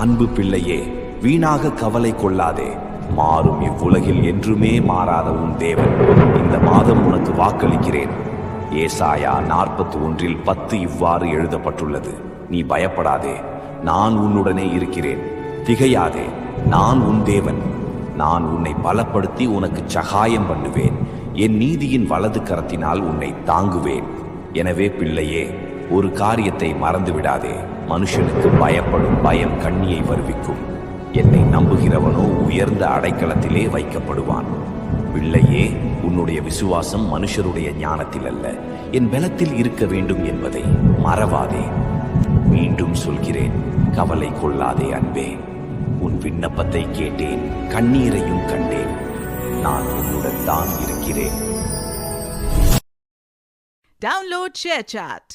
அன்பு பிள்ளையே, வீணாக கவலை கொள்ளாதே. மாறும் இவ்வுலகில் என்றுமே மாறாத உன் தேவன் இந்த மாதம் உனக்கு வாக்களிக்கிறேன். ஏசாயா 41:10 இவ்வாறு எழுதப்பட்டுள்ளது: நீ பயப்படாதே, நான் உன்னுடனே இருக்கிறேன். திகையாதே, நான் உன் தேவன். நான் உன்னை பலப்படுத்தி உனக்கு சகாயம் பண்ணுவேன். என் நீதியின் வலது கரத்தினால் உன்னை தாங்குவேன். எனவே பிள்ளையே, ஒரு காரியத்தை மறந்துவிடாதே. மனுஷனுக்கு பயப்படும் பயம் கண்ணியை வருவிக்கும். என்னை நம்புகிறவனோ உயர்ந்த அடைக்கலத்திலே வைக்கப்படுவான். பிள்ளையே, உன்னுடைய விசுவாசம் மனுஷருடைய ஞானத்தில் அல்ல, என் பலத்தில் இருக்க வேண்டும் என்பதை மறவாதே. மீண்டும் சொல்கிறேன், கவலை கொள்ளாதே அன்பே. உன் விண்ணப்பத்தை கேட்டேன், கண்ணீரையும் கண்டேன். நான் உன்னுடன் தான் இருக்கிறேன். Download ShareChat.